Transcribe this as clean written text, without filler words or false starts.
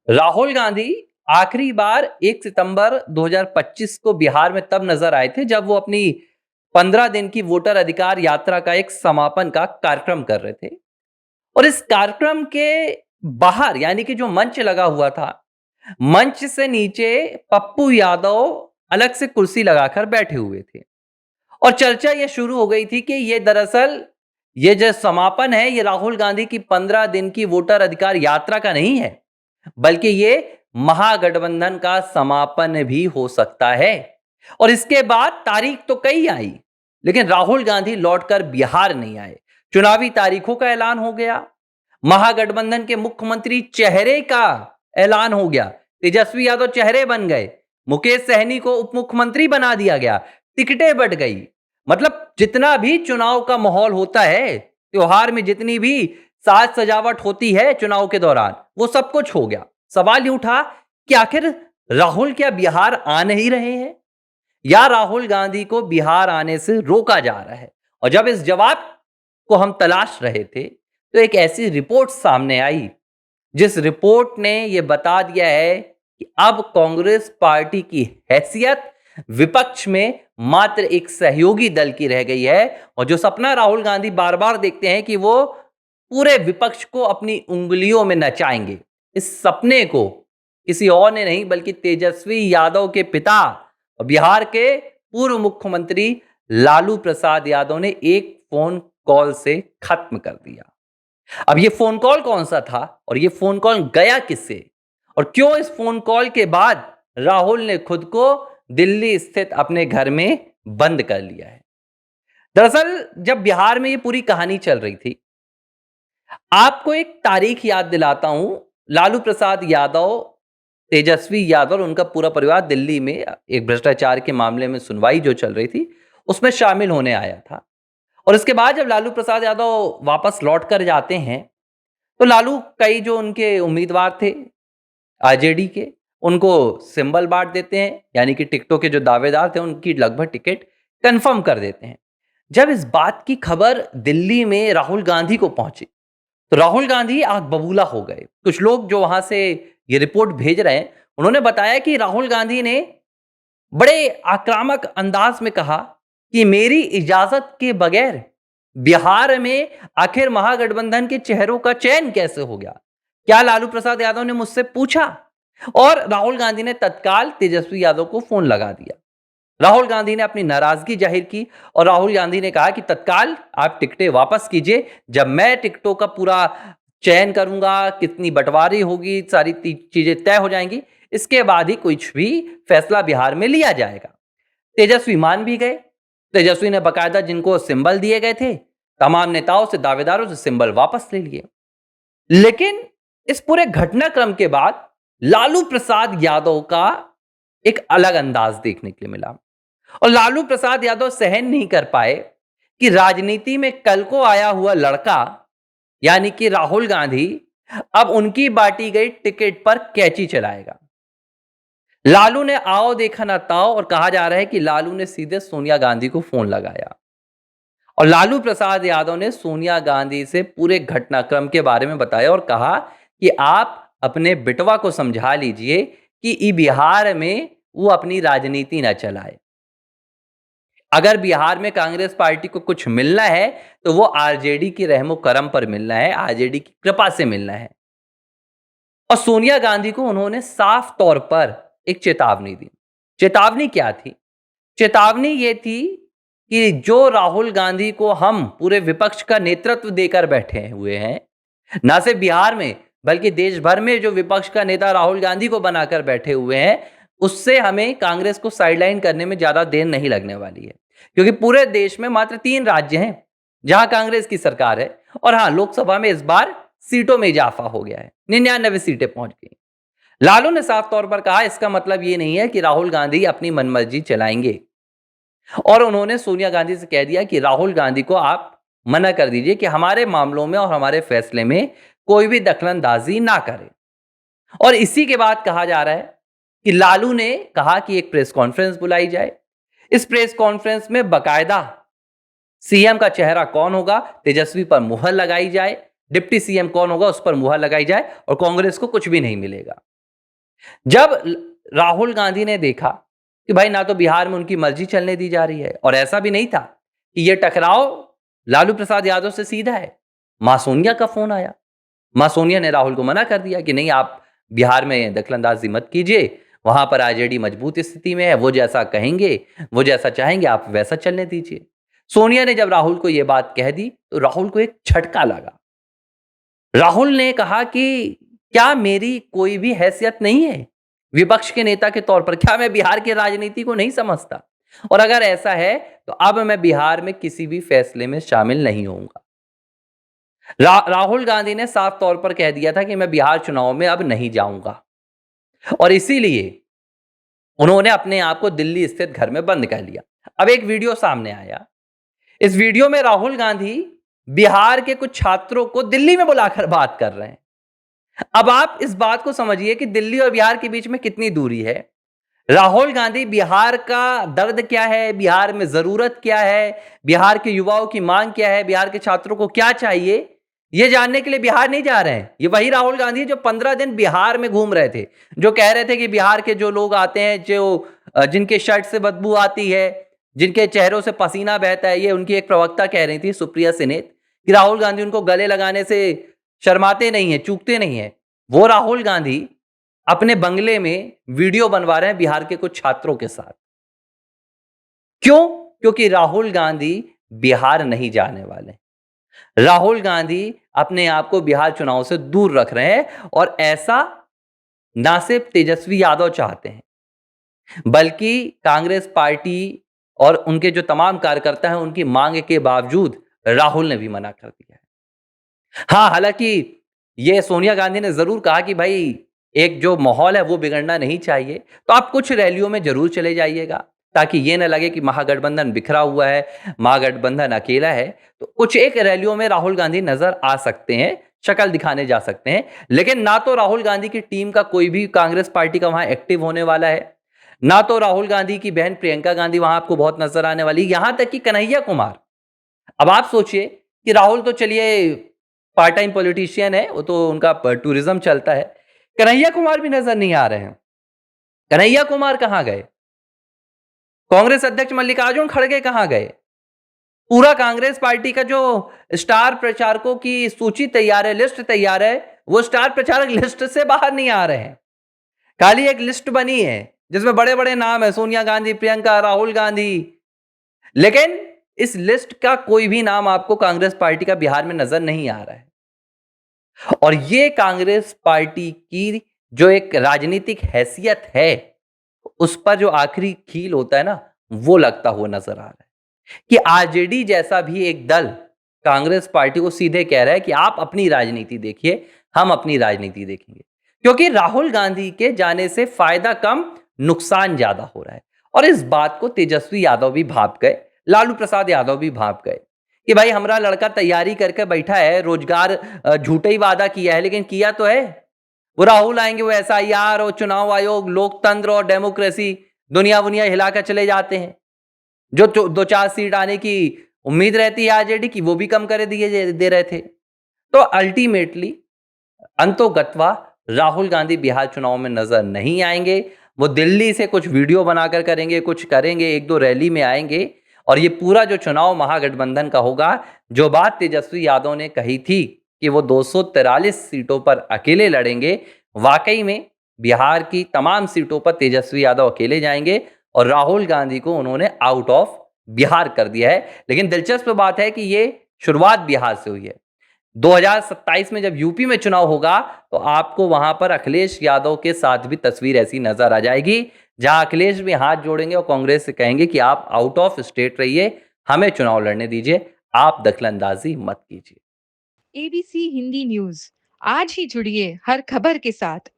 राहुल गांधी आखिरी बार 1 सितंबर 2025 को बिहार में तब नजर आए थे जब वो अपनी 15 दिन की वोटर अधिकार यात्रा का एक समापन का कार्यक्रम कर रहे थे। और इस कार्यक्रम के बाहर यानी कि जो मंच लगा हुआ था, मंच से नीचे पप्पू यादव अलग से कुर्सी लगाकर बैठे हुए थे। और चर्चा ये शुरू हो गई थी कि ये दरअसल ये जो समापन है ये राहुल गांधी की 15 दिन की वोटर अधिकार यात्रा का नहीं है, बल्कि ये महागठबंधन का समापन भी हो सकता है। और इसके बाद तारीख तो कई आई, लेकिन राहुल गांधी लौटकर बिहार नहीं आए। चुनावी तारीखों का ऐलान हो गया, महागठबंधन के मुख्यमंत्री चेहरे का ऐलान हो गया, तेजस्वी यादव चेहरे बन गए, मुकेश सहनी को उप मुख्यमंत्री बना दिया गया, टिकटें बंट गई। मतलब जितना भी चुनाव का माहौल होता है, त्योहार में जितनी भी साज सजावट होती है चुनाव के दौरान, वो सब कुछ हो गया। सवाल ये उठा कि आखिर राहुल क्या बिहार आ नहीं रहे हैं या राहुल गांधी को बिहार आने से रोका जा रहा है। और जब इस जवाब को हम तलाश रहे थे तो एक ऐसी रिपोर्ट सामने आई जिस रिपोर्ट ने यह बता दिया है कि अब कांग्रेस पार्टी की हैसियत विपक्ष में मात्र एक सहयोगी दल की रह गई है। और जो सपना राहुल गांधी बार बार देखते हैं कि वो पूरे विपक्ष को अपनी उंगलियों में नचाएंगे, इस सपने को किसी और ने नहीं बल्कि तेजस्वी यादव के पिता और बिहार के पूर्व मुख्यमंत्री लालू प्रसाद यादव ने एक फोन कॉल से खत्म कर दिया। अब ये फोन कॉल कौन सा था और ये फोन कॉल गया किससे और क्यों इस फोन कॉल के बाद राहुल ने खुद को दिल्ली स्थित अपने घर में बंद कर लिया है। दरअसल जब बिहार में ये पूरी कहानी चल रही थी, आपको एक तारीख याद दिलाता हूं। लालू प्रसाद यादव, तेजस्वी यादव और उनका पूरा परिवार दिल्ली में एक भ्रष्टाचार के मामले में सुनवाई जो चल रही थी उसमें शामिल होने आया था। और इसके बाद जब लालू प्रसाद यादव वापस लौट कर जाते हैं तो लालू कई जो उनके उम्मीदवार थे आरजेडी के, उनको सिंबल बांट देते हैं, यानी कि टिकटों के जो दावेदार थे उनकी लगभग टिकट कंफर्म कर देते हैं। जब इस बात की खबर दिल्ली में राहुल गांधी को पहुंची तो राहुल गांधी आग बबूला हो गए। कुछ लोग जो वहां से ये रिपोर्ट भेज रहे हैं उन्होंने बताया कि राहुल गांधी ने बड़े आक्रामक अंदाज में कहा कि मेरी इजाजत के बगैर बिहार में आखिर महागठबंधन के चेहरों का चयन कैसे हो गया, क्या लालू प्रसाद यादव ने मुझसे पूछा। और राहुल गांधी ने तत्काल तेजस्वी यादव को फोन लगा दिया। राहुल गांधी ने अपनी नाराजगी जाहिर की और राहुल गांधी ने कहा कि तत्काल आप टिकटें वापस कीजिए, जब मैं टिकटों का पूरा चयन करूंगा, कितनी बंटवारी होगी, सारी चीजें तय हो जाएंगी, इसके बाद ही कुछ भी फैसला बिहार में लिया जाएगा। तेजस्वी मान भी गए। तेजस्वी ने बकायदा जिनको सिंबल दिए गए थे तमाम नेताओं से, दावेदारों से सिंबल वापस ले लिए। लेकिन इस पूरे घटनाक्रम के बाद लालू प्रसाद यादव का एक अलग अंदाज देखने के लिए मिला और लालू प्रसाद यादव सहन नहीं कर पाए कि राजनीति में कल को आया हुआ लड़का यानी कि राहुल गांधी अब उनकी बांटी गई टिकट पर कैंची चलाएगा। लालू ने आओ देखा ना ताओ और कहा जा रहा है कि लालू ने सीधे सोनिया गांधी को फोन लगाया और लालू प्रसाद यादव ने सोनिया गांधी से पूरे घटनाक्रम के बारे में बताया और कहा कि आप अपने बिटवा को समझा लीजिए कि बिहार में वो अपनी राजनीति न चलाए। अगर बिहार में कांग्रेस पार्टी को कुछ मिलना है तो वो आरजेडी की रहमो करम पर मिलना है, आरजेडी की कृपा से मिलना है। और सोनिया गांधी को उन्होंने साफ तौर पर एक चेतावनी दी। चेतावनी क्या थी? चेतावनी ये थी कि जो राहुल गांधी को हम पूरे विपक्ष का नेतृत्व देकर बैठे हुए हैं, ना सिर्फ बिहार में बल्कि देश भर में जो विपक्ष का नेता राहुल गांधी को बनाकर बैठे हुए हैं, उससे हमें कांग्रेस को साइडलाइन करने में ज्यादा देर नहीं लगने वाली है। क्योंकि पूरे देश में मात्र 3 राज्य हैं जहां कांग्रेस की सरकार है। और हां, लोकसभा में इस बार सीटों में इजाफा हो गया है, 99 सीटें पहुंच गई। लालू ने साफ तौर पर कहा इसका मतलब ये नहीं है कि राहुल गांधी अपनी मनमर्जी चलाएंगे। और उन्होंने सोनिया गांधी से कह दिया कि राहुल गांधी को आप मना कर दीजिए कि हमारे मामलों में और हमारे फैसले में कोई भी दखलंदाजी ना करे। और इसी के बाद कहा जा रहा है कि लालू ने कहा कि एक प्रेस कॉन्फ्रेंस बुलाई जाए। इस प्रेस कॉन्फ्रेंस में बकायदा सीएम का चेहरा कौन होगा, तेजस्वी पर मुहर लगाई जाए, डिप्टी सीएम कौन होगा उस पर मुहर लगाई जाए और कांग्रेस को कुछ भी नहीं मिलेगा। जब राहुल गांधी ने देखा कि भाई ना तो बिहार में उनकी मर्जी चलने दी जा रही है, और ऐसा भी नहीं था कि ये टकराव लालू प्रसाद यादव से सीधा है, मां सोनिया का फोन आया। मां सोनिया ने राहुल को मना कर दिया कि नहीं, आप बिहार में दखलंदाजी मत कीजिए, वहां पर आरजेडी मजबूत स्थिति में है, वो जैसा कहेंगे, वो जैसा चाहेंगे आप वैसा चलने दीजिए। सोनिया ने जब राहुल को यह बात कह दी तो राहुल को एक झटका लगा। राहुल ने कहा कि क्या मेरी कोई भी हैसियत नहीं है विपक्ष के नेता के तौर पर? क्या मैं बिहार की राजनीति को नहीं समझता? और अगर ऐसा है तो अब मैं बिहार में किसी भी फैसले में शामिल नहीं होऊंगा। राहुल गांधी ने साफ तौर पर कह दिया था कि मैं बिहार चुनाव में अब नहीं जाऊंगा, और इसीलिए उन्होंने अपने आप को दिल्ली स्थित घर में बंद कर लिया। अब एक वीडियो सामने आया। इस वीडियो में राहुल गांधी बिहार के कुछ छात्रों को दिल्ली में बुलाकर बात कर रहे हैं। अब आप इस बात को समझिए कि दिल्ली और बिहार के बीच में कितनी दूरी है। राहुल गांधी बिहार का दर्द क्या है, बिहार में जरूरत क्या है, बिहार के युवाओं की मांग क्या है, बिहार के छात्रों को क्या चाहिए, ये जानने के लिए बिहार नहीं जा रहे हैं। ये वही राहुल गांधी जो 15 दिन बिहार में घूम रहे थे, जो कह रहे थे कि बिहार के जो लोग आते हैं, जो जिनके शर्ट से बदबू आती है, जिनके चेहरों से पसीना बहता है, ये उनकी एक प्रवक्ता कह रही थी, सुप्रिया सिनेत, कि राहुल गांधी उनको गले लगाने से शर्माते नहीं है, चूकते नहीं है। वो राहुल गांधी अपने बंगले में वीडियो बनवा रहे हैं बिहार के कुछ छात्रों के साथ। क्यों? क्योंकि राहुल गांधी बिहार नहीं जाने वाले। राहुल गांधी अपने आप को बिहार चुनाव से दूर रख रहे हैं, और ऐसा ना सिर्फ तेजस्वी यादव चाहते हैं, बल्कि कांग्रेस पार्टी और उनके जो तमाम कार्यकर्ता हैं, उनकी मांग के बावजूद राहुल ने भी मना कर दिया है। हाँ, हालांकि ये सोनिया गांधी ने जरूर कहा कि भाई एक जो माहौल है वो बिगड़ना नहीं चाहिए, तो आप कुछ रैलियों में जरूर चले जाइएगा, ताकि ये ना लगे कि महागठबंधन बिखरा हुआ है, महागठबंधन अकेला है। तो कुछ एक रैलियों में राहुल गांधी नजर आ सकते हैं, शक्ल दिखाने जा सकते हैं, लेकिन ना तो राहुल गांधी की टीम का कोई भी कांग्रेस पार्टी का वहां एक्टिव होने वाला है, ना तो राहुल गांधी की बहन प्रियंका गांधी वहां आपको बहुत नजर आने वाली, यहां तक कि कन्हैया कुमार। अब आप सोचिए कि राहुल तो चलिए पार्ट टाइम पॉलिटिशियन है, वो तो उनका टूरिज्म चलता है, कन्हैया कुमार भी नजर नहीं आ रहे हैं। कन्हैया कुमार कहां गए? कांग्रेस अध्यक्ष मल्लिकार्जुन खड़गे कहां गए? पूरा कांग्रेस पार्टी का जो स्टार प्रचारकों की सूची तैयार है, लिस्ट तैयार है, वो स्टार प्रचारक लिस्ट से बाहर नहीं आ रहे हैं। खाली एक लिस्ट बनी है जिसमें बड़े बड़े नाम है, सोनिया गांधी, प्रियंका, राहुल गांधी, लेकिन इस लिस्ट का कोई भी नाम आपको कांग्रेस पार्टी का बिहार में नजर नहीं आ रहा है। और ये कांग्रेस पार्टी की जो एक राजनीतिक हैसियत है, उस पर जो आखिरी कील होता है ना, वो लगता हुआ नजर आ रहा है कि आरजेडी जैसा भी एक दल कांग्रेस पार्टी को सीधे कह रहा है कि आप अपनी राजनीति देखिए, हम अपनी राजनीति देखेंगे। क्योंकि राहुल गांधी के जाने से फायदा कम, नुकसान ज्यादा हो रहा है। और इस बात को तेजस्वी यादव भी भाप गए, लालू प्रसाद यादव भी भाप गए कि भाई हमारा लड़का तैयारी करके बैठा है, रोजगार झूठे ही वादा किया है, लेकिन किया तो है। वो राहुल आएंगे, वो एसआईआर और चुनाव आयोग, लोकतंत्र और डेमोक्रेसी दुनिया वुनिया हिलाकर चले जाते हैं। जो 2-4 सीट आने की उम्मीद रहती है आरजेडी की, वो भी कम कर दिए दे रहे थे। तो अल्टीमेटली अंतोगत्वा राहुल गांधी बिहार चुनाव में नजर नहीं आएंगे। वो दिल्ली से कुछ वीडियो बनाकर करेंगे, कुछ करेंगे, 1-2 रैली में आएंगे, और ये पूरा जो चुनाव महागठबंधन का होगा, जो बात तेजस्वी यादव ने कही थी कि वो 243 सीटों पर अकेले लड़ेंगे, वाकई में बिहार की तमाम सीटों पर तेजस्वी यादव अकेले जाएंगे, और राहुल गांधी को उन्होंने आउट ऑफ बिहार कर दिया है। लेकिन दिलचस्प बात है कि ये शुरुआत बिहार से हुई है। 2027 में जब यूपी में चुनाव होगा, तो आपको वहां पर अखिलेश यादव के साथ भी तस्वीर ऐसी नजर आ जाएगी, जहां अखिलेश भी हाथ जोड़ेंगे और कांग्रेस से कहेंगे कि आप आउट ऑफ स्टेट रहिए, हमें चुनाव लड़ने दीजिए, आप दखलंदाजी मत कीजिए। एबीसी हिंदी न्यूज, आज ही जुड़िए हर खबर के साथ